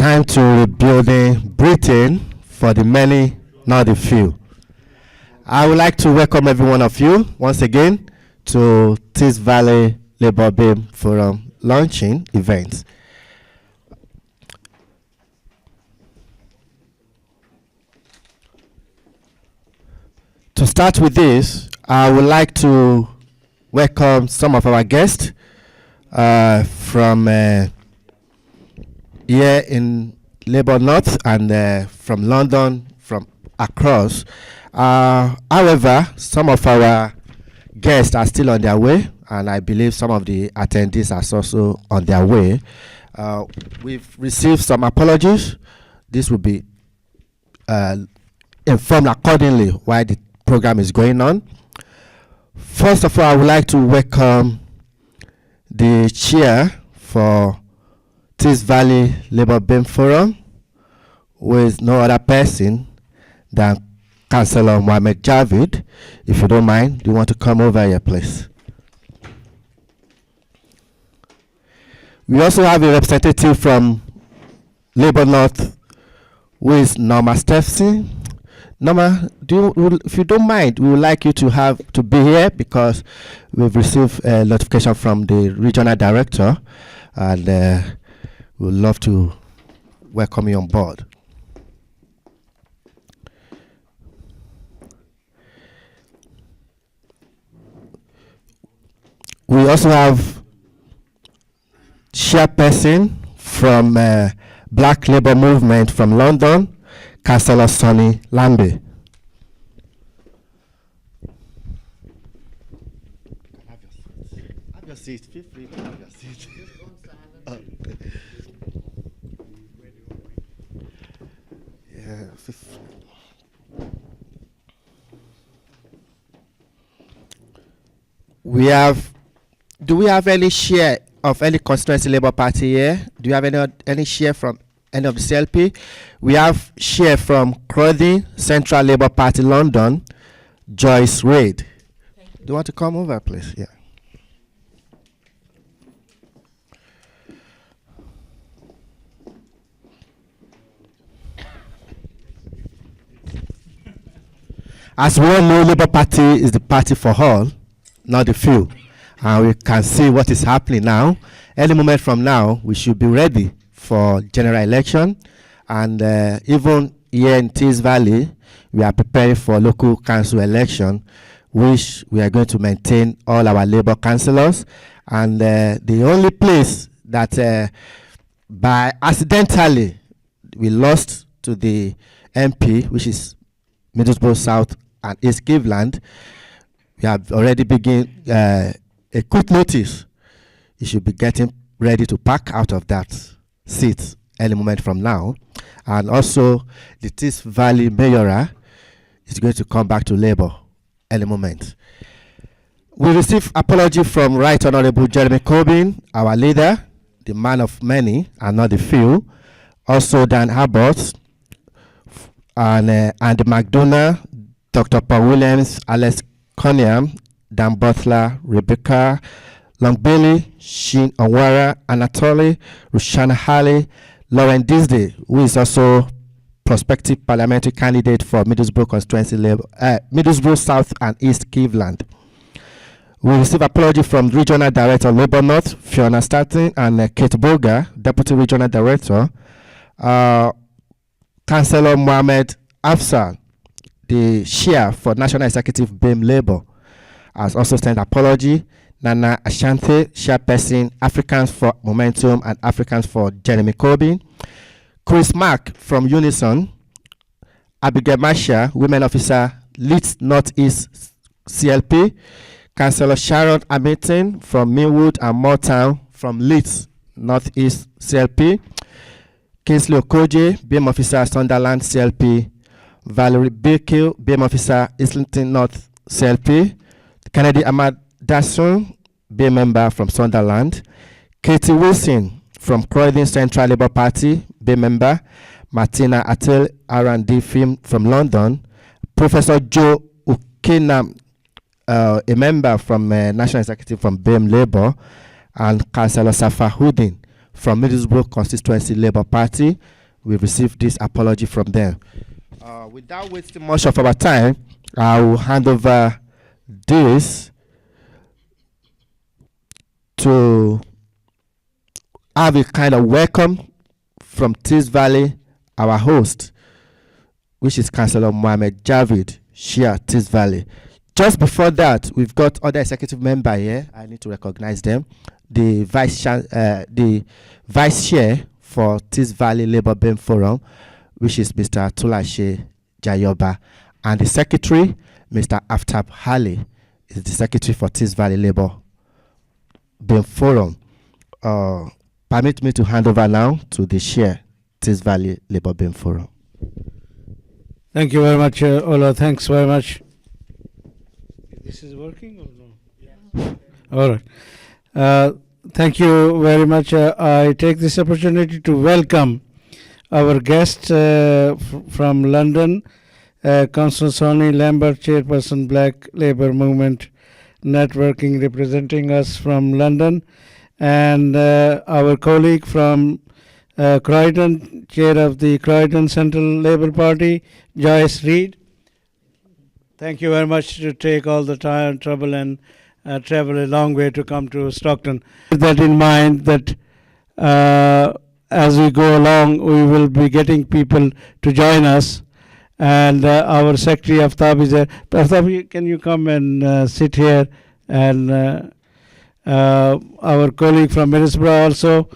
time to rebuilding Britain for the many, not the few. I would like to welcome every one of you once again to Tees Valley Labour BAME Forum launching event. To start with this, I would like to welcome some of our guests from here in Labour North and from London, from across. However, some of our guests are still on their way, and I believe some of the attendees are also on their way. We've received some apologies. This will be informed accordingly while the program is going on. First of all, I would like to welcome the chair for Tees Valley Labour BAME Forum, who is no other person than Councillor Mohammed Javid. If you don't mind, do you want to come over here, please? We also have a representative from Labour North, who is Norma Stepheson. Norma, if you don't mind, we would like you to be here because we've received a notification from the regional director, and we would love to welcome you on board. We also have Chairperson from Black Labour Movement from London, Councillor Sonny Lambe. Have your seat. Feel free to have your seat. Yeah. Do we have any share of any Constituency Labour Party here? Do you have any share from any of the CLP? We have share from Croydon, Central Labour Party, London, Joyce, Reid. Do you want to come over, please? Yeah. As we all know, Labour Party is the party for all, not the few. And we can see what is happening now. Any moment from now, we should be ready for general election. And even here in Tees Valley, we are preparing for local council election, which we are going to maintain all our Labour councillors. And the only place that by accidentally we lost to the MP, which is Middlesbrough South and East Cleveland, we have already begun a quick notice. You should be getting ready to pack out of that seat any moment from now. And also, the Tees Valley Mayoral is going to come back to Labour any moment. We received apology from Right Honourable Jeremy Corbyn, our leader, the man of many and not the few. Also, Dan Abbott, and Andy McDonough, Dr. Paul Williams, Alex Cunningham, Dan Butler, Rebecca Longbelly, Sheen Onwara, Anatoly, Rushana Halley, Lauren Disney, who is also prospective parliamentary candidate for Middlesbrough Constituency Labour, Middlesbrough South and East Cleveland. We received apology from Regional Director Labour North, Fiona Stockton, and Kate Boga, Deputy Regional Director. Councillor Mohammed Afsal, the chair for National Executive BAME Labour, has also sent apology. Nana Ashanti, Chairperson, Africans for Momentum and Africans for Jeremy Corbyn. Chris Mark from Unison. Abigail Masha, Women Officer, Leeds Northeast CLP. Councillor Sharon Hamilton from Millwood and Moortown from Leeds Northeast CLP. Kingsley Okoje, BAME Officer, Sunderland CLP. Valerie Baker, BAME Officer, Islington North CLP. Kennedy Ahmad Dasson, BAME member from Sunderland. Katie Wilson from Croydon Central Labour Party, BAME member. Martina Atel, R&D film from London. Professor Joe Ukena, a member from National Executive from BAME Labour. And Councillor Safa Houdin from Middlesbrough Constituency Labour Party. We received this apology from them. Without wasting much of our time, I will hand over this to have a kind of welcome from Tees Valley, our host, which is Councillor Mohammed Javid, Shia, Tees Valley. Just before that, we've got other executive member here. I need to recognize them. The vice chair for Tees Valley Labour BAME Forum, which is Mr. Tulashe Jayoba, and the secretary, Mr. Aftab Hali, is the secretary for Tees Valley Labour BAME Forum. Permit me to hand over now to the chair, Tees Valley Labour BAME Forum. Thank you very much, Ola. Thanks very much. This is working or no? Yeah. All right. Thank you very much. I take this opportunity to welcome our guest from London, Councillor Shanine Lambe, Chairperson, Black Labour Movement Networking, representing us from London, and our colleague from Croydon, Chair of the Croydon Central Labour Party, Joyce, Reid. Thank you very much to take all the time, trouble, and travel a long way to come to Stockton. With that in mind, that as we go along, we will be getting people to join us. And our Secretary Aftab is there. Aftab, can you come and sit here? And our colleague from Middlesbrough also.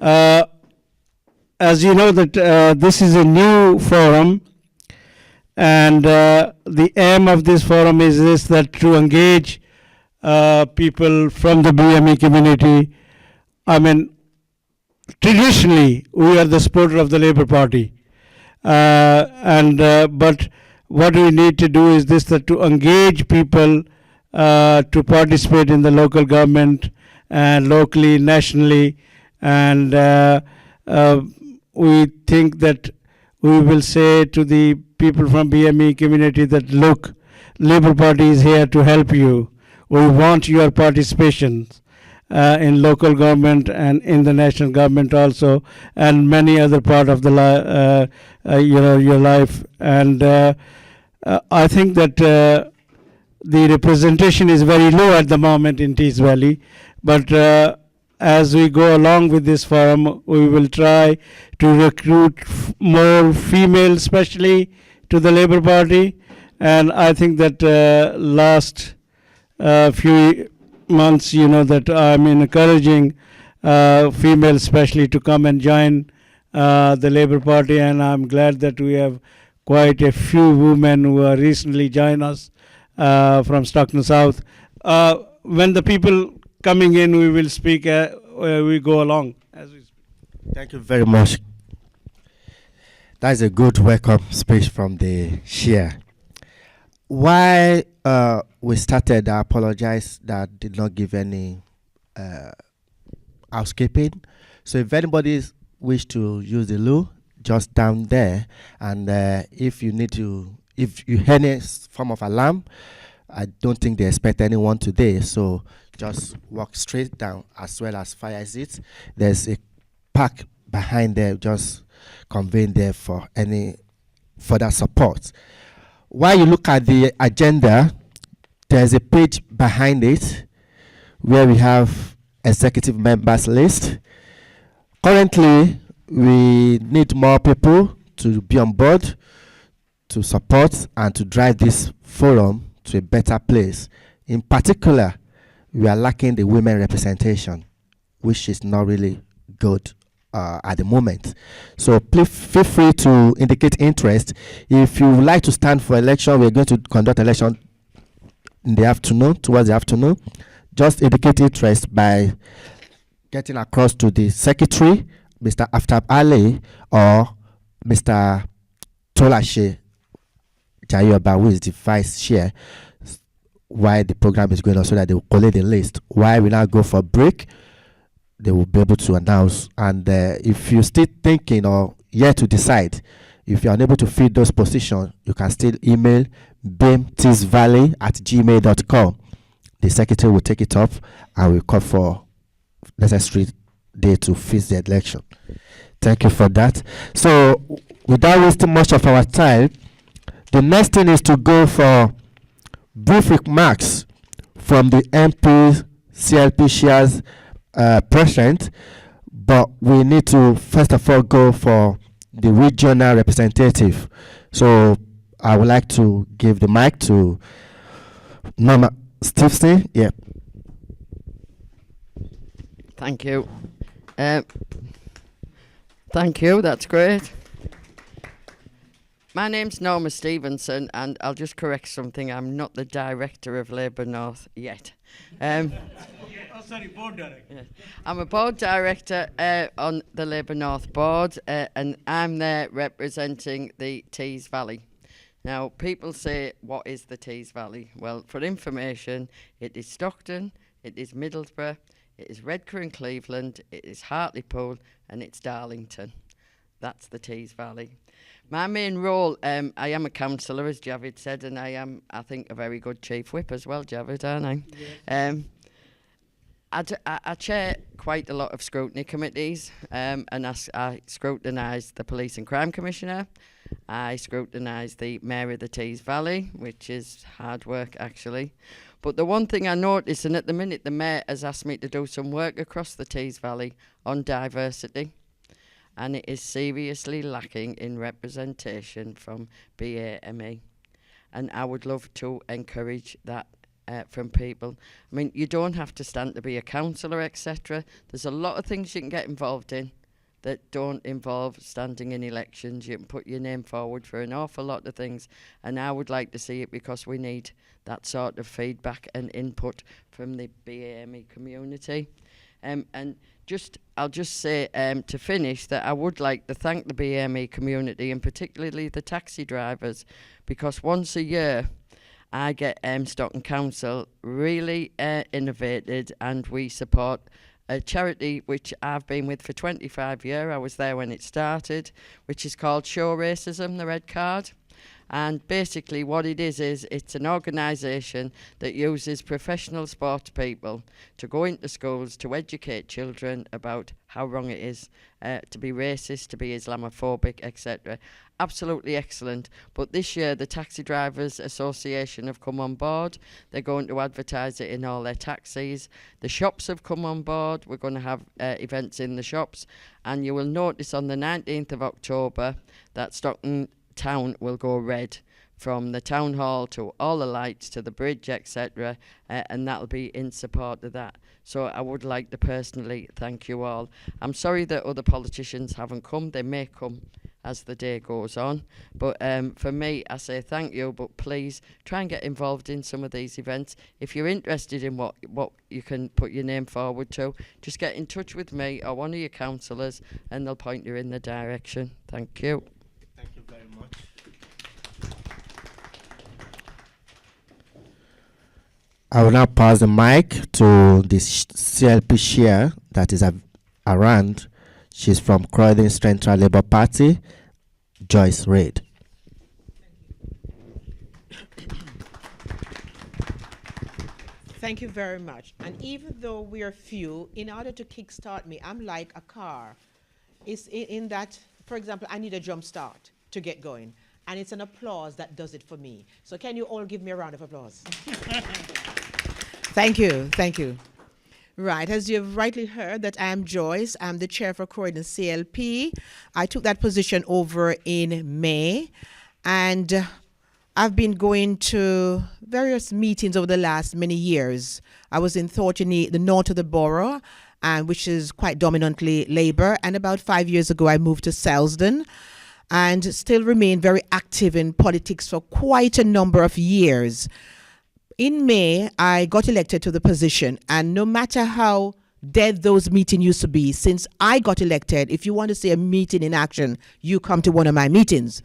As you know, that this is a new forum. And the aim of this forum is this, that to engage people from the BME community. I mean, traditionally, we are the supporter of the Labour Party. But what we need to do is this, that to engage people to participate in the local government and locally, nationally. And we think that we will say to the people from BME community that, look, Labour Party is here to help you. We want your participation in local government and in the national government also, and many other part of the your life. And I think that the representation is very low at the moment in Tees Valley, but as we go along with this forum, we will try to recruit more females, especially to the Labour Party. And I think that last few months, that I'm encouraging females especially to come and join the Labour Party, and I'm glad that we have quite a few women who are recently joined us from Stockton South. When the people coming in, we will speak, we go along as we speak. Thank you very much. That's a good welcome speech from the chair. Why we started, I apologize that I did not give any housekeeping. So if anybody wish to use the loo, just down there, and if you hear any form of alarm, I don't think they expect anyone today, so just walk straight down, as well as fire exit. There's a park behind there, just conveying there for any further support. While you look at the agenda, there's a page behind it where we have executive members list. Currently, we need more people to be on board, to support and to drive this forum to a better place. In particular, we are lacking the women representation, which is not really good at the moment. So please feel free to indicate interest. If you would like to stand for election, we're going to conduct election in the afternoon, towards the afternoon. Just indicate interest by getting across to the secretary, Mr. Aftab Ali, or Mr. Tolashe Jayoba, who is the vice chair, while the program is going on, so that they will collate the list. While we now go for break, they will be able to announce. And if you're still thinking or yet to decide, if you're unable to fill those positions, you can still email bamteesvalley@gmail.com. The secretary will take it up and will call for necessary day to fix the election. Thank you for that. So, without wasting much of our time, the next thing is to go for brief remarks from the MP, CLP shares president, but we need to first of all go for the regional representative. So I would like to give the mic to Mama Stepheson. Yeah. Thank you. Thank you, that's great. My name's Norma Stephenson, and I'll just correct something. I'm not the director of Labour North yet. Board director. Yeah. I'm a board director on the Labour North board, and I'm there representing the Tees Valley. Now, people say, what is the Tees Valley? Well, for information, it is Stockton, it is Middlesbrough, it is Redcar and Cleveland, it is Hartlepool, and it's Darlington. That's the Tees Valley. My main role, I am a councillor, as Javid said, and I am, I think, a very good chief whip as well, Javid, aren't I? Yes. I chair quite a lot of scrutiny committees, and I scrutinise the Police and Crime Commissioner. I scrutinise the Mayor of the Tees Valley, which is hard work, actually. But the one thing I noticed, and at the minute the Mayor has asked me to do some work across the Tees Valley on diversity, and it is seriously lacking in representation from BAME. And I would love to encourage that from people. I mean, you don't have to stand to be a councillor, etc. There's a lot of things you can get involved in that don't involve standing in elections. You can put your name forward for an awful lot of things, and I would like to see it, because we need that sort of feedback and input from the BAME community. And I'll just say to finish that I would like to thank the BAME community, and particularly the taxi drivers, because once a year I get Stockton Council really innovated, and we support a charity which I've been with for 25 years. I was there when it started, which is called Show Racism, the Red Card. And basically what it is it's an organisation that uses professional sports people to go into schools to educate children about how wrong it is to be racist, to be Islamophobic, etc. Absolutely excellent. But this year the Taxi Drivers Association have come on board. They're going to advertise it in all their taxis. The shops have come on board. We're going to have events in the shops, and you will notice on the 19th of October that Stockton Town will go red, from the town hall to all the lights to the bridge, etc., and that'll be in support of that. So I would like to personally thank you all. I'm sorry that other politicians haven't come. They may come as the day goes on, but for me, I say thank you, but please try and get involved in some of these events. If you're interested in what you can put your name forward to, just get in touch with me or one of your councillors, and they'll point you in the direction. Thank you. Thank you very much. I will now pass the mic to the CLP chair that is around. She's from Croydon Central Labour Party, Joyce Reid. Thank you very much. And even though we are few, in order to kickstart me, I'm like a car. It's in that, for example, I need a jump start to get going. And it's an applause that does it for me. So can you all give me a round of applause? Thank you, thank you. Right, as you've rightly heard, that I am Joyce. I'm the chair for Croydon CLP. I took that position over in May, and I've been going to various meetings over the last many years. I was in Thornton, the north of the borough, which is quite dominantly Labour, and about 5 years ago I moved to Selsdon, and still remain very active in politics for quite a number of years. In May, I got elected to the position, and no matter how dead those meetings used to be, since I got elected, if you want to see a meeting in action, you come to one of my meetings.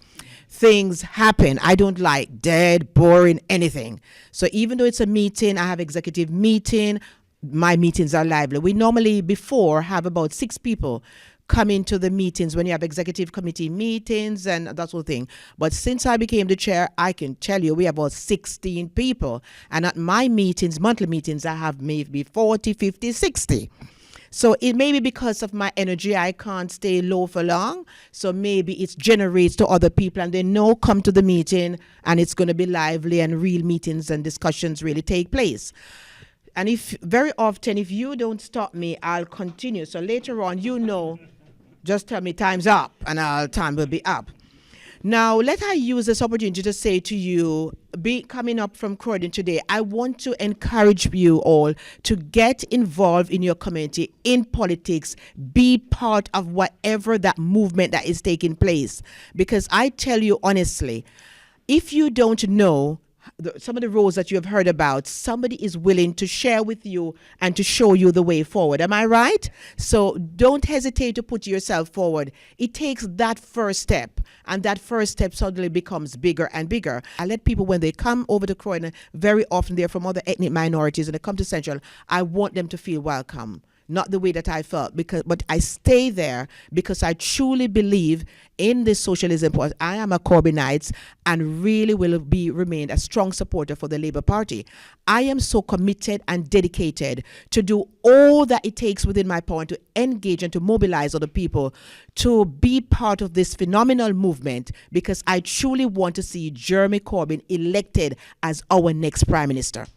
Things happen. I don't like dead, boring, anything. So even though it's a meeting, I have executive meeting, my meetings are lively. We normally before have about 6 people come into the meetings when you have executive committee meetings and that sort of thing. But since I became the chair, I can tell you we have about 16 people. And at my meetings, monthly meetings, I have maybe 40, 50, 60. So it may be because of my energy, I can't stay low for long. So maybe it generates to other people and they know come to the meeting and it's going to be lively and real meetings and discussions really take place. And if very often, if you don't stop me, I'll continue. So later on, just tell me time's up and time will be up. Now, let I use this opportunity to say to you, coming up from Croydon today, I want to encourage you all to get involved in your community, in politics, be part of whatever that movement that is taking place. Because I tell you honestly, if you don't know some of the roles that you have heard about, somebody is willing to share with you and to show you the way forward. Am I right? So don't hesitate to put yourself forward. It takes that first step, and that first step suddenly becomes bigger and bigger. I let people, when they come over to Croydon, very often they're from other ethnic minorities and they come to Central, I want them to feel welcome. Not the way that I felt, but I stay there because I truly believe in this socialism process. I am a Corbynite and really will remain a strong supporter for the Labour Party. I am so committed and dedicated to do all that it takes within my power to engage and to mobilize other people to be part of this phenomenal movement, because I truly want to see Jeremy Corbyn elected as our next Prime Minister.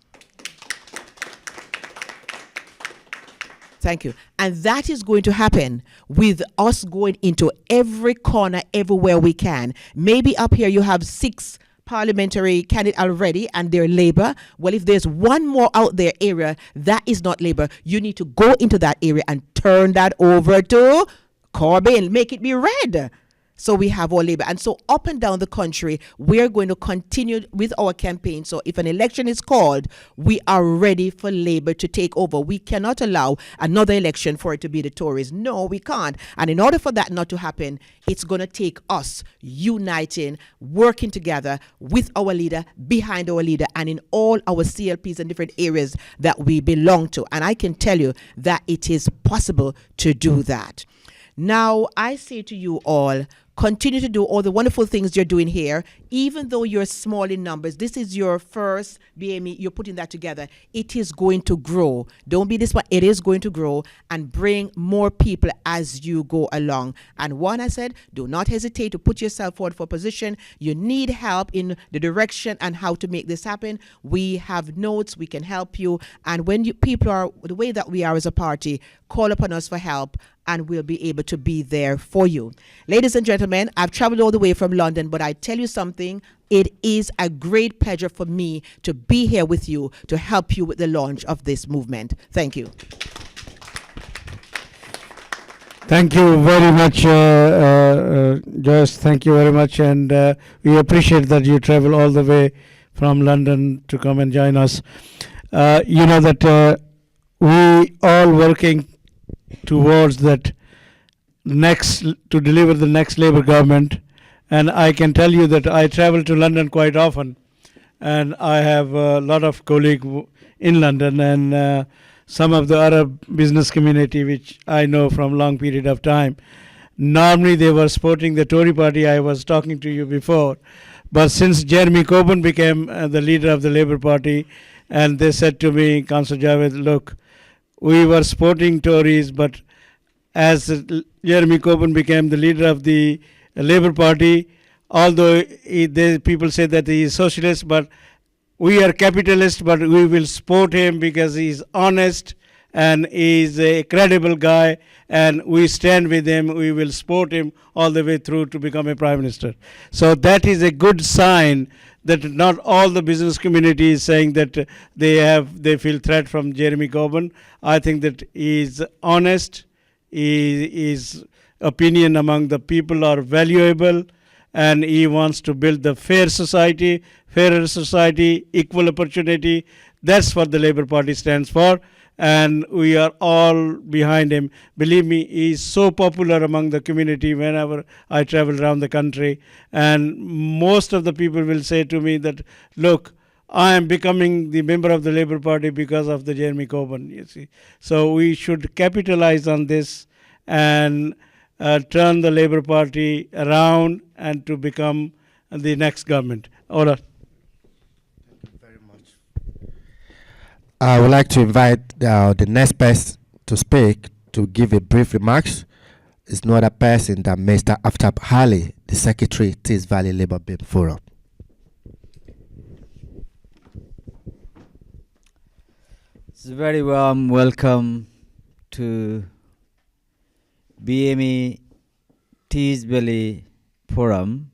Thank you. And that is going to happen with us going into every corner, everywhere we can. Maybe up here you have 6 parliamentary candidates already and they're Labour. Well, if there's one more out there area that is not Labour, you need to go into that area and turn that over to Corbyn. Make it be red. So we have our Labour. And so up and down the country, we're going to continue with our campaign. So if an election is called, we are ready for Labour to take over. We cannot allow another election for it to be the Tories. No, we can't. And in order for that not to happen, it's going to take us uniting, working together with our leader, behind our leader, and in all our CLPs and different areas that we belong to. And I can tell you that it is possible to do that. Now, I say to you all, continue to do all the wonderful things you're doing here, even though you're small in numbers. This is your first BME, you're putting that together. It is going to grow. Don't be this one. It is going to grow and bring more people as you go along. And one, I said, do not hesitate to put yourself forward for a position. You need help in the direction and how to make this happen. We have notes. We can help you. And when people are the way that we are as a party, call upon us for help, and we'll be able to be there for you. Ladies and gentlemen, I've traveled all the way from London, but I tell you something, it is a great pleasure for me to be here with you to help you with the launch of this movement. Thank you. Thank you very much, Joyce. Thank you very much. And we appreciate that you travel all the way from London to come and join us. You know that we all working towards that to deliver the next Labour government. And I can tell you that I travel to London quite often, and I have a lot of colleagues in London and some of the Arab business community, which I know from long period of time. Normally they were supporting the Tory party. I was talking to you before, but since Jeremy Corbyn became the leader of the Labour Party, and they said to me, Councillor Javed, look, we were supporting Tories, but as Jeremy Corbyn became the leader of the Labour Party, although people say that he is socialist, but we are capitalist, but we will support him because he's honest and he's a credible guy, and we stand with him. We will support him all the way through to become a Prime Minister. So that is a good sign that not all the business community is saying that they feel threat from Jeremy Corbyn. I think that he is honest, his opinion among the people are valuable, and he wants to build the fairer society, equal opportunity. That's what the Labour Party stands for, and we are all behind him. Believe me, he is so popular among the community whenever I travel around the country, and most of the people will say to me that, look, I am becoming the member of the Labour Party because of the Jeremy Corbyn, you see. So we should capitalize on this and turn the Labour Party around and to become the next government. Order. Thank you very much. I would like to invite the next person to speak to give a brief remarks is no other person than Mr. Aftab Hali, the Secretary, Tees Valley Labour BAME Forum. It's a very warm welcome to BME Tees Valley Forum,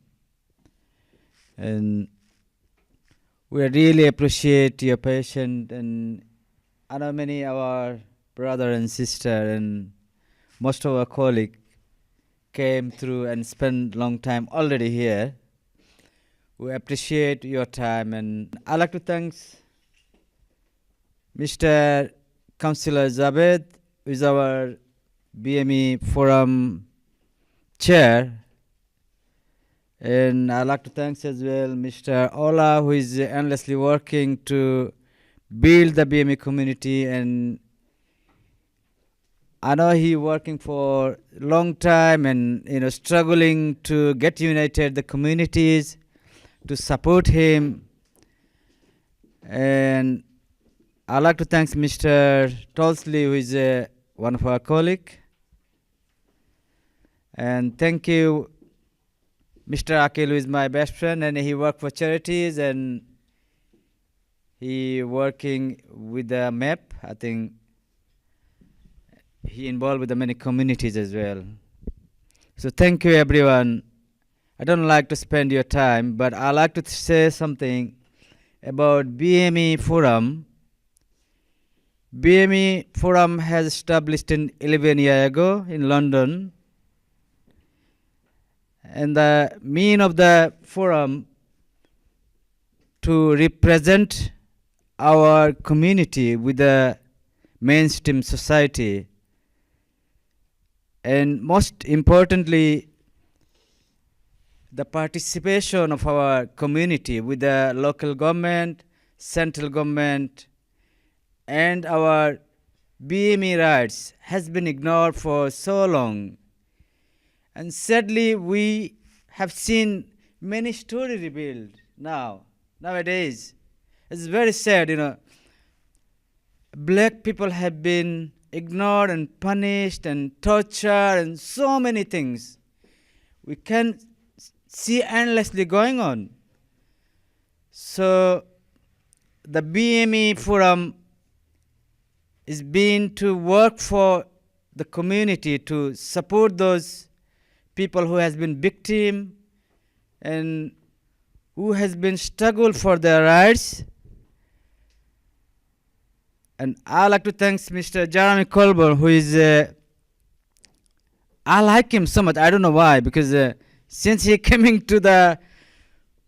and we really appreciate your patience. And I know many of our brother and sister and most of our colleagues came through and spent long time already here. We appreciate your time, and I'd like to thank Mr. Councillor Zabed, who is our BME Forum Chair, and I'd like to thank as well Mr. Ola, who is endlessly working to build the BME community, and I know he working for a long time and struggling to get united the communities to support him. And I'd like to thank Mr. Tolsley, who is one of our colleagues. And thank you, Mr. Akil, who is my best friend, and he works for charities, and he working with the MAP. I think he involved with the many communities as well. So thank you, everyone. I don't like to spend your time, but I like to say something about BME Forum. BME Forum has established in 11 years ago in London. And the mean of the forum to represent our community with the mainstream society. And most importantly, the participation of our community with the local government, central government, and our BME rights has been ignored for so long. And sadly, we have seen many stories revealed nowadays. It's very sad, Black people have been ignored and punished and tortured and so many things. We can see endlessly going on. So the BME Forum is being to work for the community to support those people who has been victim and who has been struggled for their rights. And I like to thank Mr. Jeremy Colburn, who is, I like him so much. I don't know why, because since he came into the,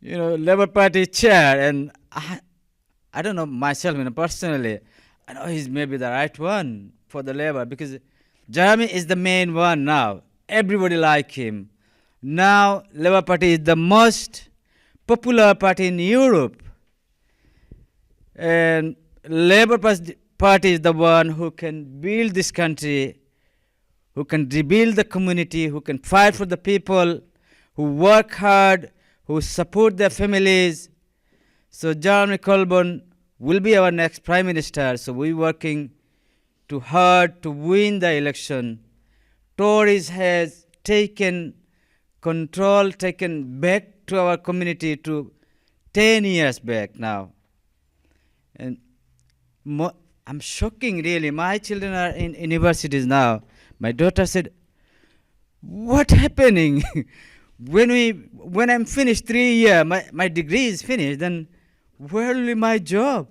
Labour Party chair, and I don't know myself, personally, I know he's maybe the right one for the Labour, because Jeremy is the main one now. Everybody like him. Now, Labour Party is the most popular party in Europe. And Labour Party is the one who can build this country, who can rebuild the community, who can fight for the people, who work hard, who support their families. So Jeremy Colburn will be our next Prime Minister. So we're working too hard to win the election. Tories has taken control, taken back to our community to 10 years back now. And I'm shocking, really. My children are in universities now. My daughter said, what happening? when I'm finished 3 years, my degree is finished, then where will be my job?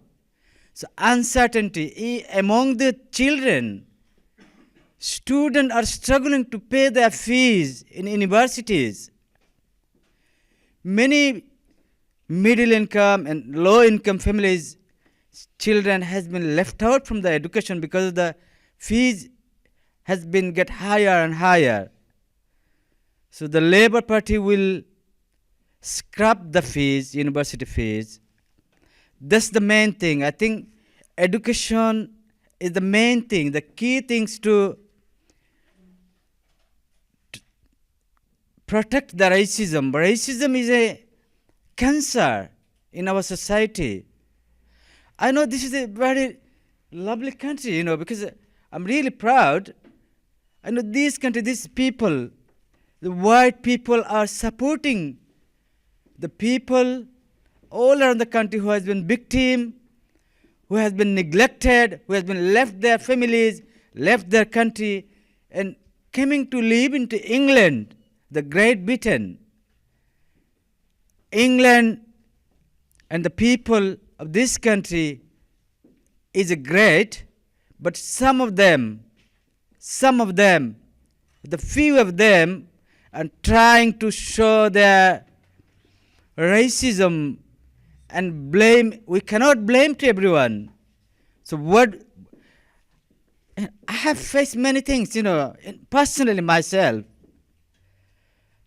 So uncertainty among the children. Students are struggling to pay their fees in universities. Many middle income and low income families, children has been left out from the education because the fees has been get higher and higher. So the Labour Party will scrap the fees, university fees. That's the main thing. I think education is the main thing, the key things to protect the racism. Racism is a cancer in our society. I know this is a very lovely country, because I'm really proud, And this country, these people, the white people are supporting the people all around the country who has been victim, who has been neglected, who has been left their families, left their country, and coming to live into England, the Great Britain. England and the people of this country is great, but some of them, the few of them are trying to show their racism and blame. We cannot blame to everyone. So I have faced many things, personally myself.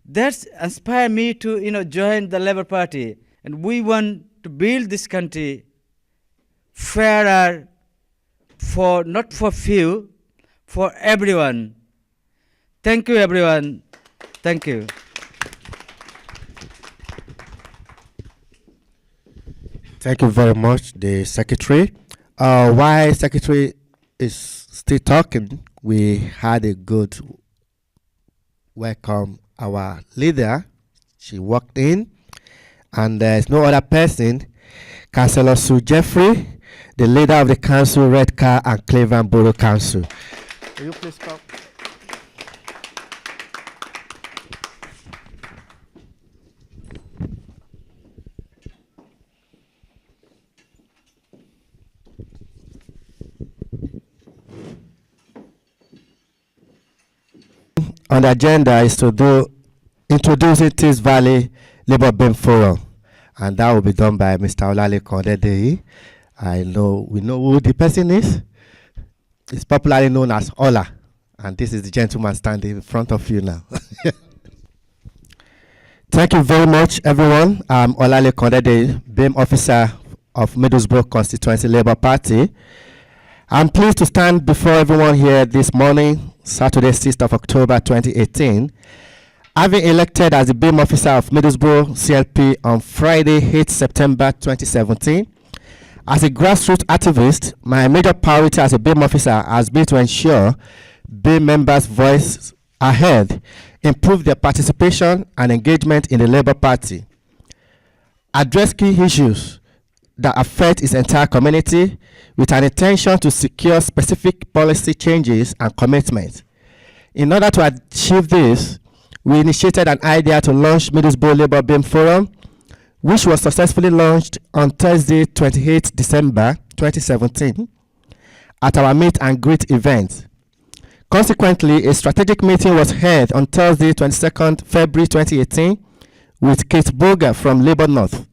That's inspired me to, join the Labour Party. And we want to build this country fairer, not for few, for everyone. Thank you, everyone. Thank you. Thank you very much, the Secretary. While Secretary is still talking, we had a good welcome our leader. She walked in, and there's no other person. Councillor Sue Jeffrey, the leader of the council, Redcar and Cllr Borough Council. Will you please come? On the agenda is to introducing Tees Valley Labour BAME Forum, and that will be done by Mr. Olale Kondede. We know who the person is. It's popularly known as Ola, and this is the gentleman standing in front of you now. Thank you very much, everyone. I'm Olale Kondede, BAME officer of Middlesbrough Constituency Labour Party. I'm pleased to stand before everyone here this morning, Saturday, 6th of October 2018, having elected as the BAME officer of Middlesbrough CLP on Friday, 8th September 2017. As a grassroots activist, my major priority as a BAME officer has been to ensure BAME members' voices are heard, improve their participation and engagement in the Labour Party, address key issues that affect its entire community with an intention to secure specific policy changes and commitments. In order to achieve this, we initiated an idea to launch Middlesbrough Labour BAME Forum, which was successfully launched on Thursday, 28 December 2017 at our meet and greet event. Consequently, a strategic meeting was held on Thursday, 22nd February 2018 with Kate Boger from Labour North,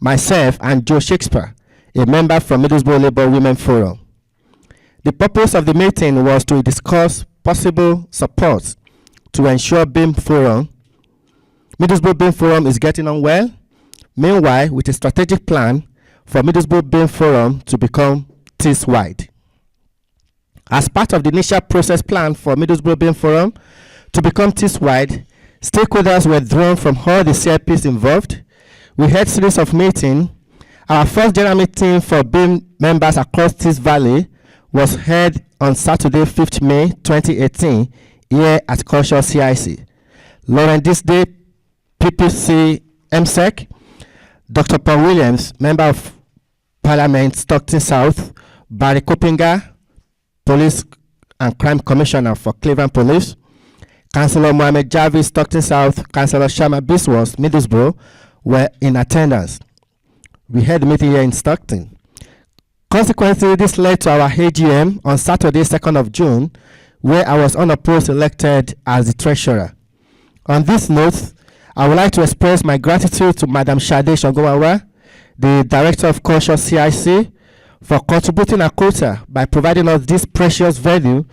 myself and Joe Shakespeare, a member from Middlesbrough Labour Women Forum. The purpose of the meeting was to discuss possible support to ensure Middlesbrough BAME Forum is getting on well, meanwhile with a strategic plan for Middlesbrough BAME Forum to become Tees-wide. As part of the initial process plan for Middlesbrough BAME Forum to become Tees-wide, stakeholders were drawn from all the CLPs involved. We had a series of meetings. Our first general meeting for BAME members across Tees Valley was held on Saturday, 5th May 2018, here at Cllr CIC. Lauren Disday, PPC MSEC, Dr. Paul Williams, Member of Parliament, Stockton South, Barry Kopinga, Police and Crime Commissioner for Cleveland Police, Councillor Mohammed Javi, Stockton South, Councillor Shama Biswas, Middlesbrough, were in attendance. We had the meeting here in Stockton. Consequently, this led to our AGM on Saturday, 2nd of June, where I was unopposed elected as the treasurer. On this note, I would like to express my gratitude to Madam Shade Shogowawa, the director of Cllr CIC, for contributing a quota by providing us this precious value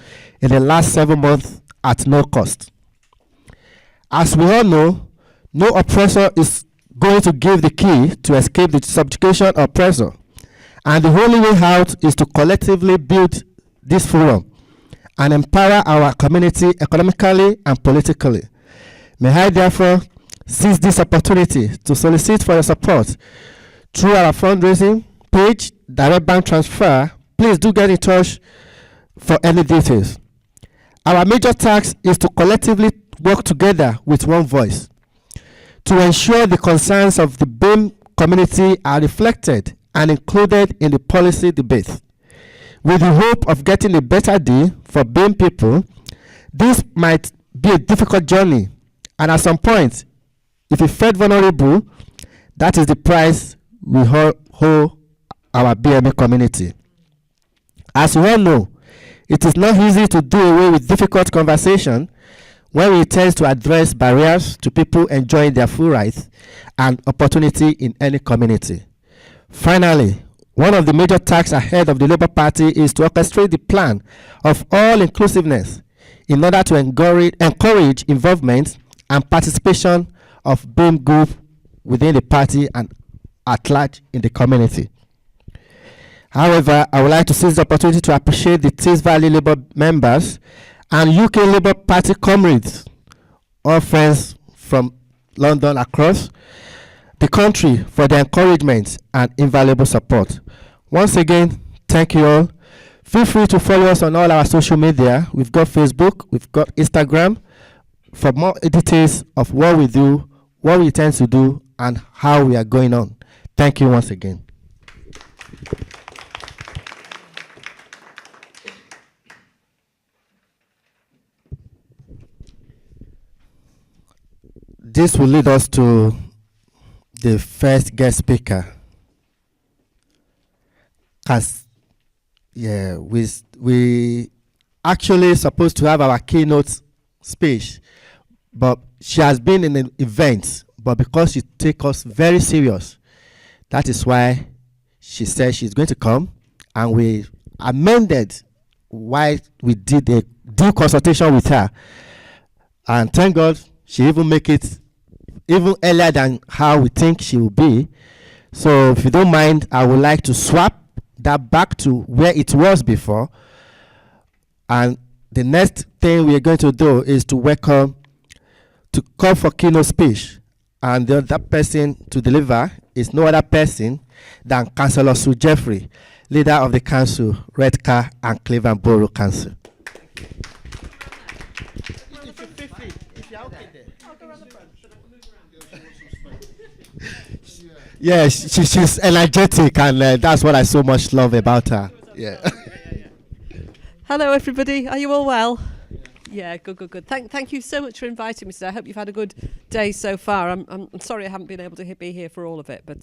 in the last 7 months at no cost. As we all know, no oppressor is going to give the key to escape the subjugation of oppressor, and the only way out is to collectively build this forum and empower our community economically and politically. May I therefore seize this opportunity to solicit for your support through our fundraising page, direct bank transfer. Please do get in touch for any details. Our major task is to collectively work together with one voice to ensure the concerns of the BAME community are reflected and included in the policy debate. With the hope of getting a better deal for BAME people, this might be a difficult journey, and at some point, if we felt vulnerable, that is the price we owe our BME community. As we all know, it is not easy to do away with difficult conversation when we intend to address barriers to people enjoying their full rights and opportunity in any community. Finally, one of the major tasks ahead of the Labour Party is to orchestrate the plan of all inclusiveness in order to encourage involvement and participation of BAME group within the party and at large in the community. However, I would like to seize the opportunity to appreciate the Tees Valley Labour members and UK Labour Party comrades, all friends from London across the country, for their encouragement and invaluable support. Once again, thank you all. Feel free to follow us on all our social media. We've got Facebook, we've got Instagram, for more details of what we do, what we intend to do, and how we are going on. Thank you once again. This will lead us to the first guest speaker. We actually supposed to have our keynote speech, but she has been in an event, but because she takes us very serious, that is why she said she's going to come, and we amended why we did a due consultation with her, and thank God she even make it even earlier than how we think she will be. So if you don't mind, I would like to swap that back to where it was before, and the next thing we are going to do is to welcome, to call for keynote speech, and the other person to deliver is no other person than Councillor Sue Jeffrey, leader of the council, Redcar and Cllr Borough Council. Yeah, she's energetic, and that's what I so much love about her. Yeah. Hello, everybody. Are you all well? Yeah, good. Thank you so much for inviting me today. I hope you've had a good day so far. I'm sorry I haven't been able to be here for all of it, but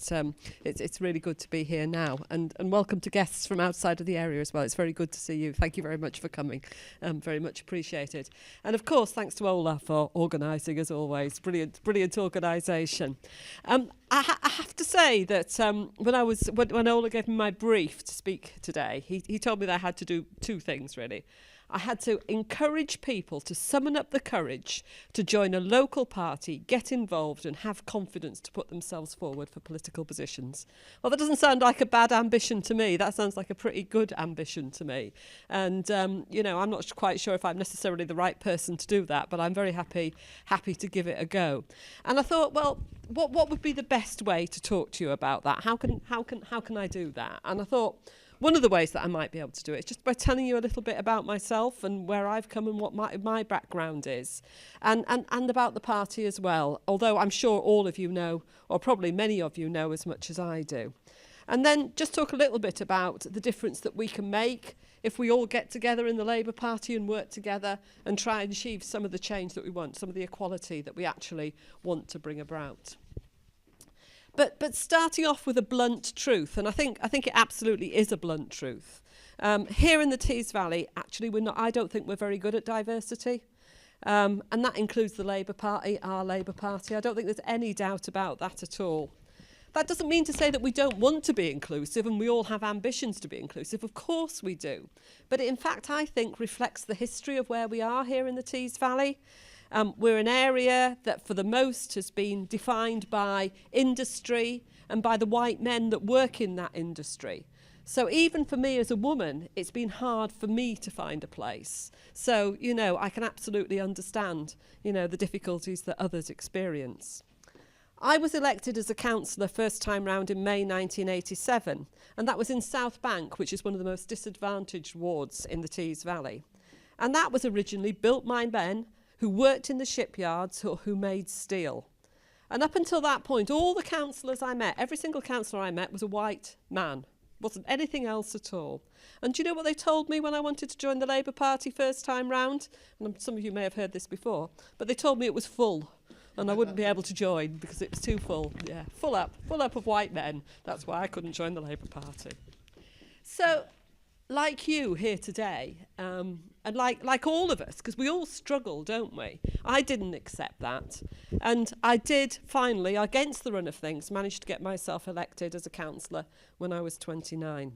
it's really good to be here now. And welcome to guests from outside of the area as well. It's very good to see you. Thank you very much for coming. Very much appreciated. And of course, thanks to Ola for organising as always. Brilliant organisation. I have to say that when Ola gave me my brief to speak today, he told me that I had to do two things really. I had to encourage people to summon up the courage to join a local party, get involved and have confidence to put themselves forward for political positions. Well, that doesn't sound like a bad ambition to me. That sounds like a pretty good ambition to me. And, I'm not quite sure if I'm necessarily the right person to do that, but I'm very happy to give it a go. And I thought, well, what would be the best way to talk to you about that? How can I do that? And I thought, one of the ways that I might be able to do it is just by telling you a little bit about myself and where I've come and what my background is, and about the party as well, although I'm sure all of you know, or probably many of you know as much as I do. And then just talk a little bit about the difference that we can make if we all get together in the Labour Party and work together and try and achieve some of the change that we want, some of the equality that we actually want to bring about. But starting off with a blunt truth, and I think it absolutely is a blunt truth. Here in the Tees Valley, actually, I don't think we're very good at diversity. And that includes the Labour Party, our Labour Party. I don't think there's any doubt about that at all. That doesn't mean to say that we don't want to be inclusive and we all have ambitions to be inclusive. Of course we do. But it, in fact, I think reflects the history of where we are here in the Tees Valley. We're an area that for the most has been defined by industry and by the white men that work in that industry. So even for me as a woman, it's been hard for me to find a place. So, I can absolutely understand, the difficulties that others experience. I was elected as a councillor first time round in May 1987, and that was in South Bank, which is one of the most disadvantaged wards in the Tees Valley. And that was originally built by men who worked in the shipyards or who made steel. And up until that point, all the councillors I met, every single councillor I met was a white man. Wasn't anything else at all. And do you know what they told me when I wanted to join the Labour Party first time round? And some of you may have heard this before, but they told me it was full and I wouldn't be able to join because it was too full. Yeah, full up of white men. That's why I couldn't join the Labour Party. So, like you here today, and like all of us, because we all struggle, don't we? I didn't accept that. And I did finally, against the run of things, manage to get myself elected as a councillor when I was 29.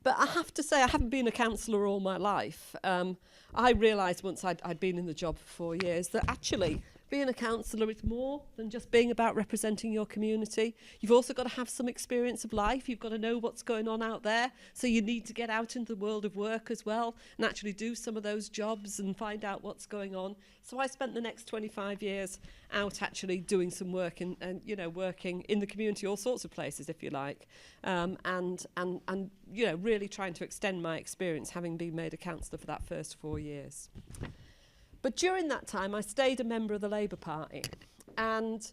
But I have to say, I haven't been a councillor all my life. I realised once I'd been in the job for 4 years that actually being a councillor is more than just being about representing your community. You've also got to have some experience of life. You've got to know what's going on out there. So you need to get out into the world of work as well and actually do some of those jobs and find out what's going on. So I spent the next 25 years out actually doing some work and you know, working in the community, all sorts of places, if you like, and you know, really trying to extend my experience, having been made a councillor for that first 4 years. But during that time, I stayed a member of the Labour Party. And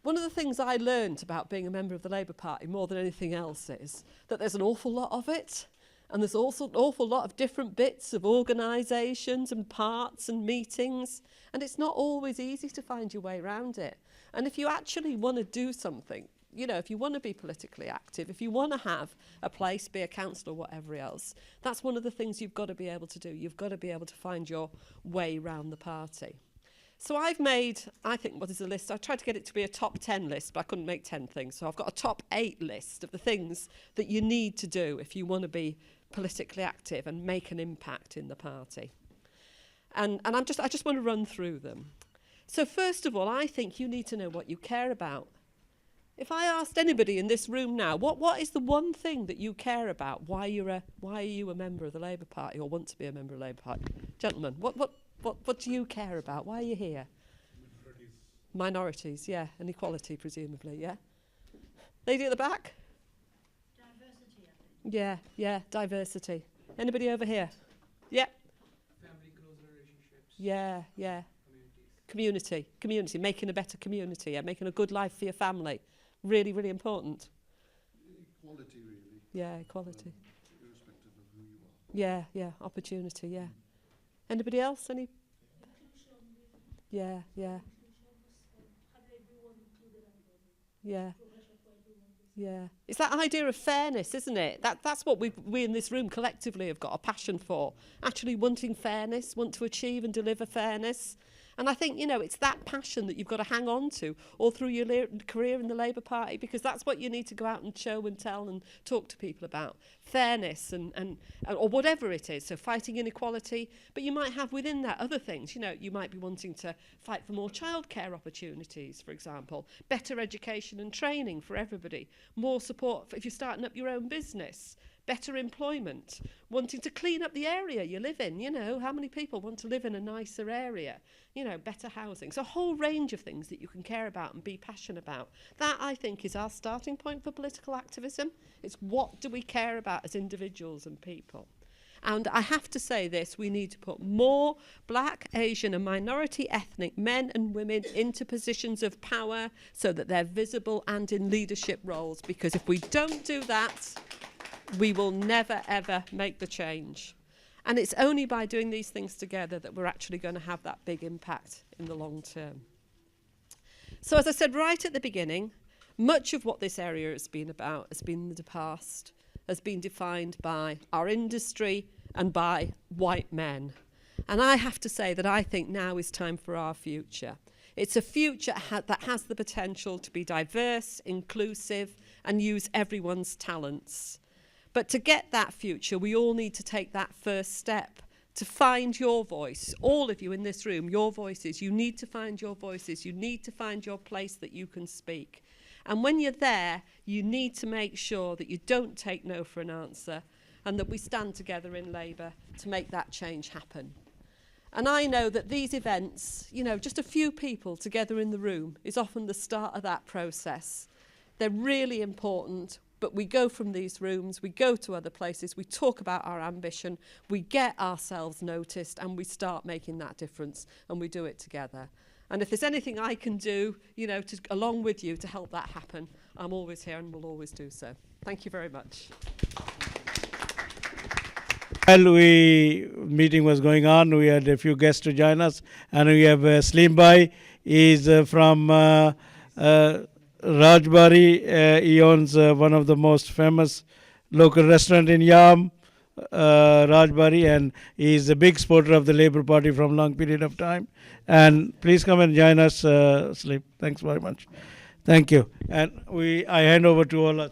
one of the things I learned about being a member of the Labour Party more than anything else is that there's an awful lot of it. And there's also an awful lot of different bits of organisations and parts and meetings. And it's not always easy to find your way around it. And if you actually want to do something, you know, if you want to be politically active, if you want to have a place, be a councillor, whatever else, that's one of the things you've got to be able to do. You've got to be able to find your way round the party. So I've made, I think, what is a list? I tried to get it to be a top 10 list, but I couldn't make 10 things. So I've got a top 8 list of the things that you need to do if you want to be politically active and make an impact in the party. And I just want to run through them. So first of all, I think you need to know what you care about. If I asked anybody in this room now, what is the one thing that you care about? Why are you a member of the Labour Party or want to be a member of the Labour Party? Gentlemen, what do you care about? Why are you here? Minorities, yeah. And equality, presumably, yeah. Lady at the back? Diversity, I think. Yeah, diversity. Anybody over here? Yeah. Family, close relationships. Yeah. Community, making a better community, yeah, making a good life for your family. Really, really important. Equality, really. Yeah, equality. Irrespective of who you are. Yeah, opportunity, yeah. Anybody else? Any? Yeah. Yeah. It's that idea of fairness, isn't it? That's what we in this room collectively have got a passion for. Actually wanting fairness, want to achieve and deliver fairness. And I think, you know, it's that passion that you've got to hang on to all through your career in the Labour Party, because that's what you need to go out and show and tell and talk to people about. Fairness and or whatever it is. So fighting inequality. But you might have within that other things. You know, you might be wanting to fight for more childcare opportunities, for example. Better education and training for everybody. More support if you're starting up your own business. Better employment, wanting to clean up the area you live in. You know, how many people want to live in a nicer area? You know, better housing. So a whole range of things that you can care about and be passionate about. That, I think, is our starting point for political activism. It's what do we care about as individuals and people. And I have to say this, we need to put more Black, Asian and minority ethnic men and women into positions of power so that they're visible and in leadership roles. Because if we don't do that, we will never, ever make the change. And it's only by doing these things together that we're actually going to have that big impact in the long term. So as I said right at the beginning, much of what this area has been about has been in the past, has been defined by our industry and by white men. And I have to say that I think now is time for our future. It's a future that has the potential to be diverse, inclusive, and use everyone's talents. But to get that future, we all need to take that first step to find your voice. All of you in this room, your voices. You need to find your voices. You need to find your place that you can speak. And when you're there, you need to make sure that you don't take no for an answer and that we stand together in Labour to make that change happen. And I know that these events, you know, just a few people together in the room is often the start of that process. They're really important. But we go from these rooms, we go to other places, we talk about our ambition, we get ourselves noticed, and we start making that difference, and we do it together. And if there's anything I can do, you know, along with you to help that happen, I'm always here and will always do so. Thank you very much. While meeting was going on, we had a few guests to join us, and we have Slim is from Rajbari. He owns one of the most famous local restaurant in Yam, Rajbari, and he is a big supporter of the Labour Party from a long period of time. And please come and join us, Slim. Thanks very much. Thank you. And I hand over to Ola.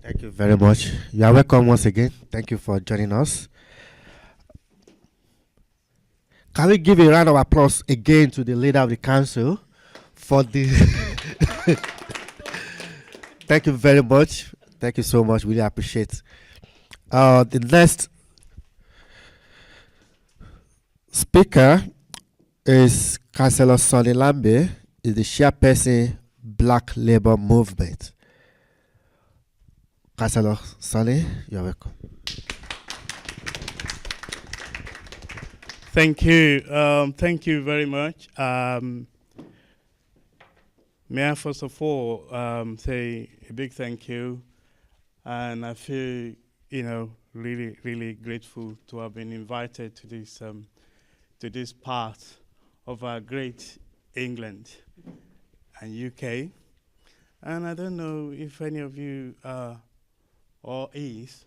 Thank you very much. You are welcome once again. Thank you for joining us. Can we give a round of applause again to the leader of the council for the... Thank you very much. Thank you so much. Really appreciate. The next speaker is Councillor Sonny Lambe, is the Chairperson, Black Labour Movement. Councillor Sonny, you're welcome. Thank you. Thank you very much. May I first of all say a big thank you, and I feel, you know, really, really grateful to have been invited to this part of our great England and UK. And I don't know if any of you are or is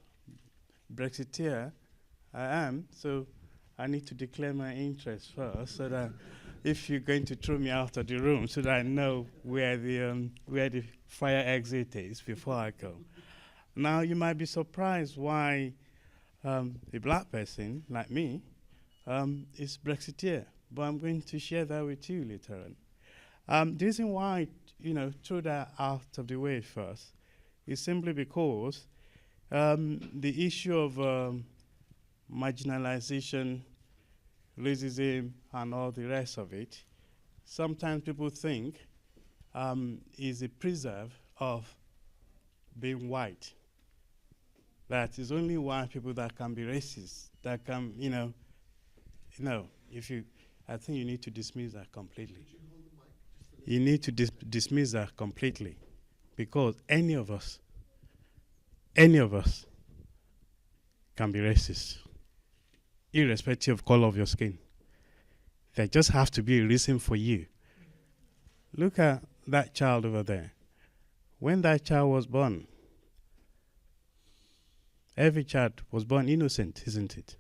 Brexiteer. I am, so I need to declare my interest first, so that if you're going to throw me out of the room, so that I know where the fire exit is before I go. Now, you might be surprised why a black person like me is Brexiteer, but I'm going to share that with you later on. The reason why, you know, throw that out of the way first is simply because the issue of marginalization, racism, and all the rest of it, sometimes people think is a preserve of being white. That is only white people that can be racist, that can, you know, I think you need to dismiss that completely. You need to dismiss that completely, because any of us can be racist, irrespective of color of your skin. There just have to be a reason for you. Look at that child over there. When that child was born, every child was born innocent, isn't it?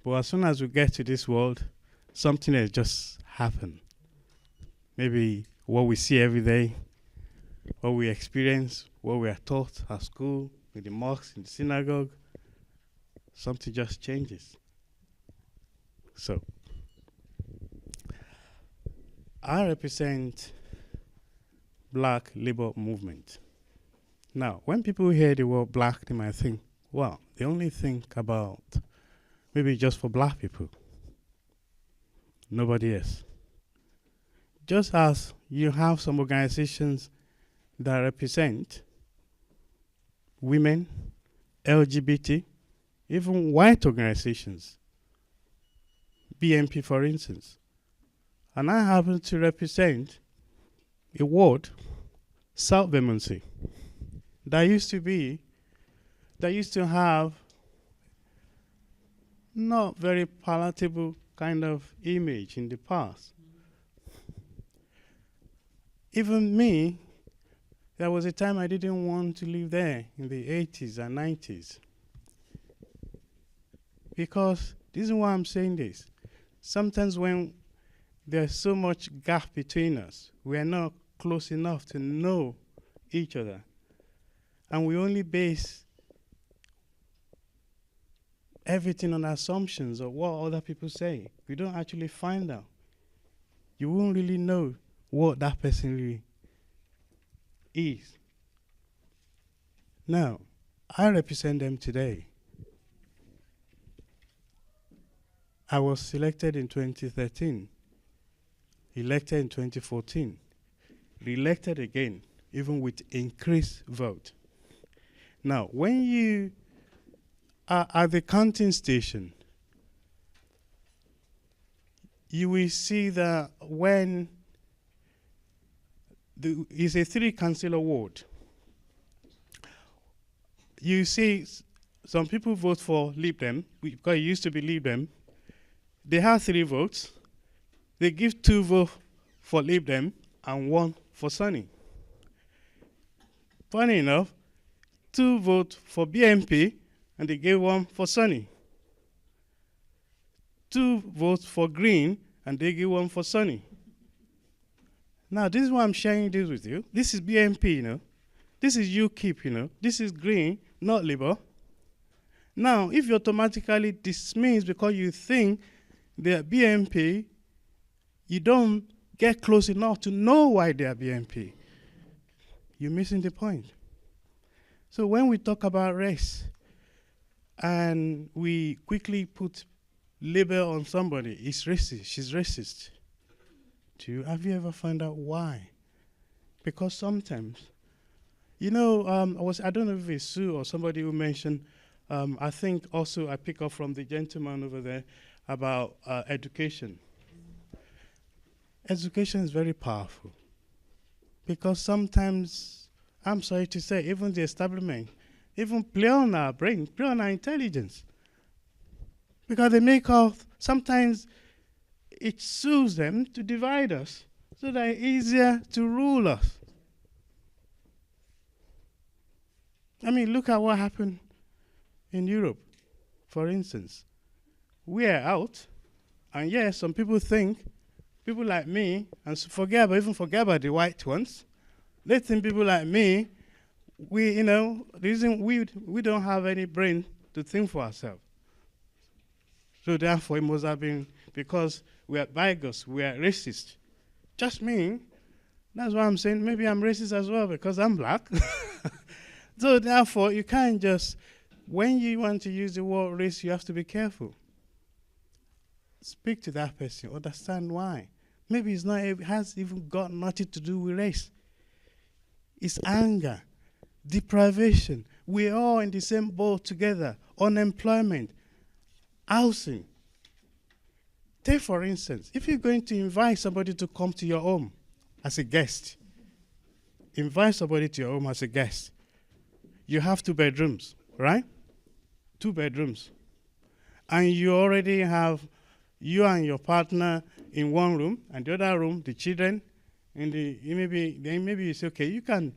But as soon as we get to this world, something has just happened. Maybe what we see every day, what we experience, what we are taught at school, in the mosque, in the synagogue, something just changes. So, I represent Black Labour Movement. Now, when people hear the word black, they might think, well, they only think about maybe just for black people. Nobody else. Just as you have some organizations that represent women, LGBT, even white organizations, BNP for instance. And I happen to represent a ward, South Bermondsey, that used to have not very palatable kind of image in the past. Even me, there was a time I didn't want to live there in the 80s and 90s. Because this is why I'm saying this. Sometimes when there's so much gap between us, we are not close enough to know each other. And we only base everything on assumptions of what other people say. We don't actually find out. You won't really know what that person really is. Now, I represent them today. I was selected in 2013, elected in 2014. re-elected again, even with increased vote. Now, when you are at the counting station, you will see that when it's a 3-councillor ward, you see some people vote for Lib Dem, because it used to be Lib Dem. They have 3 votes. They give 2 votes for Lib Dem and 1 for Sunny. Funny enough, 2 votes for BNP and they gave 1 for Sunny. 2 votes for Green and they gave 1 for Sunny. Now, this is why I'm sharing this with you. This is BNP, you know. This is UKIP, you know. This is Green, not Labour. Now, if you automatically dismiss because you think they're BNP, you don't get close enough to know why they are BNP. You're missing the point. So when we talk about race and we quickly put label on somebody, it's racist, she's racist. Have you ever found out why? Because sometimes, you know, I don't know if it's Sue or somebody who mentioned, I think also I pick up from the gentleman over there about education. Education is very powerful because sometimes, I'm sorry to say, even the establishment, even play on our brain, play on our intelligence. Because they make off, sometimes it suits them to divide us so that it's easier to rule us. I mean, look at what happened in Europe, for instance. We are out, and yes, some people think, people like me, and forget about the white ones, they think people like me, the reason we don't have any brain to think for ourselves. So therefore, it must have been because we are bigots, we are racist. Just me. That's why I'm saying maybe I'm racist as well because I'm black. So therefore, you can't just, when you want to use the word race, you have to be careful. Speak to that person, understand why. Maybe it has even got nothing to do with race. It's anger, deprivation. We're all in the same boat together. Unemployment, housing. Take for instance, if you're going to invite somebody to come to your home as a guest, invite somebody to your home as a guest. You have 2 bedrooms, right? 2 bedrooms. And you already have you and your partner in one room, and the other room, the children, and maybe you say, okay, you can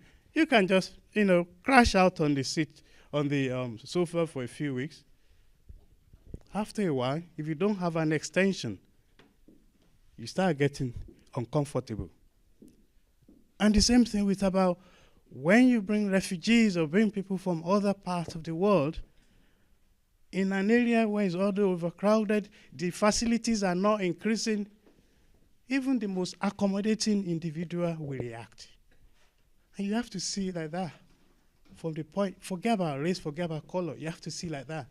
just, crash out on the seat, on the sofa for a few weeks. After a while, if you don't have an extension, you start getting uncomfortable. And the same thing with about when you bring refugees or bring people from other parts of the world, in an area where it's already overcrowded, the facilities are not increasing, even the most accommodating individual will react. And you have to see it like that. From the point, forget about race, forget about color, you have to see like that.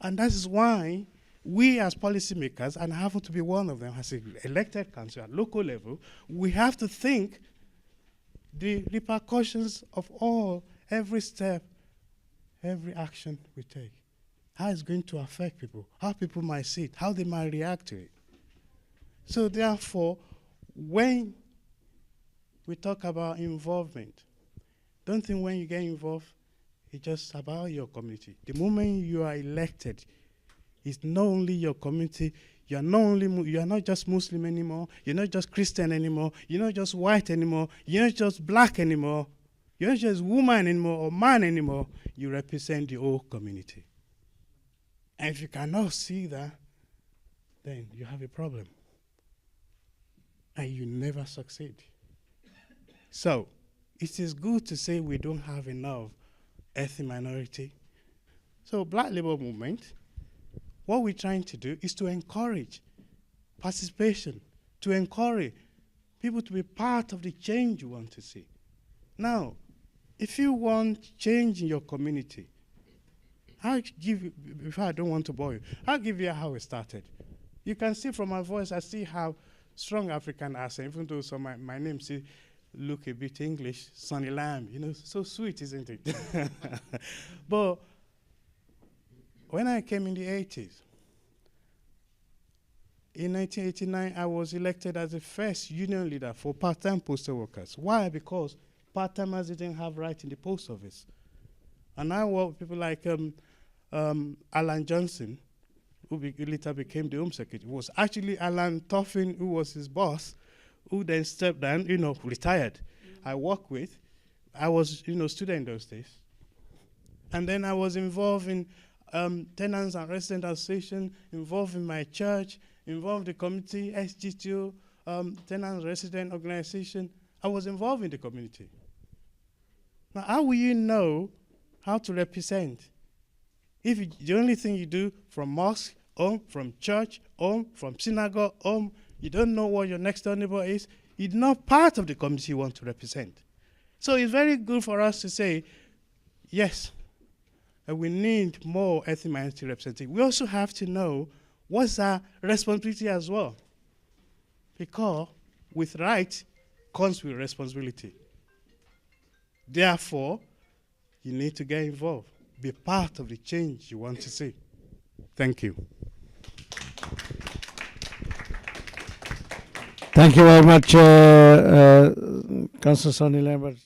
And that is why we as policymakers, and I happen to be one of them, as an elected council at local level, we have to think the repercussions of every step, every action we take. How it's going to affect people, how people might see it, how they might react to it. So therefore, when we talk about involvement, don't think when you get involved, it's just about your community. The moment you are elected, it's not only your community, you are not just Muslim anymore, you're not just Christian anymore, you're not just white anymore, you're not just black anymore, you're not just woman anymore or man anymore, you represent the whole community. And if you cannot see that, then you have a problem. And you never succeed. So, it is good to say we don't have enough ethnic minority. So, Black Labour Movement, what we're trying to do is to encourage participation, to encourage people to be part of the change you want to see. Now, if you want change in your community, before I don't want to bore you, I'll give you how it started. You can see from my voice, I still have strong African accent, even though my name says look a bit English, Sonny Lambe, so sweet, isn't it? But when I came in the 80s, in 1989, I was elected as the first union leader for part-time postal workers. Why? Because part-timers didn't have right in the post office. And I work with people like Alan Johnson, who later became the Home Secretary. It was actually Alan Toffin, who was his boss, who then stepped down, retired. I worked with. I was, student those days. And then I was involved in tenants and resident association, involved in my church, involved in the community, SGTO, tenant resident organization. I was involved in the community. Now, how will you know how to represent if the only thing you do from mosque, home, from church, home, from synagogue, home, you don't know what your next door neighbor is, you're not part of the community you want to represent. So it's very good for us to say, yes, we need more ethnic minority representation. We also have to know what's our responsibility as well. Because with right comes with responsibility. Therefore, you need to get involved. Be part of the change you want to see. Thank you. Thank you very much, Councillor Sonny Lambert.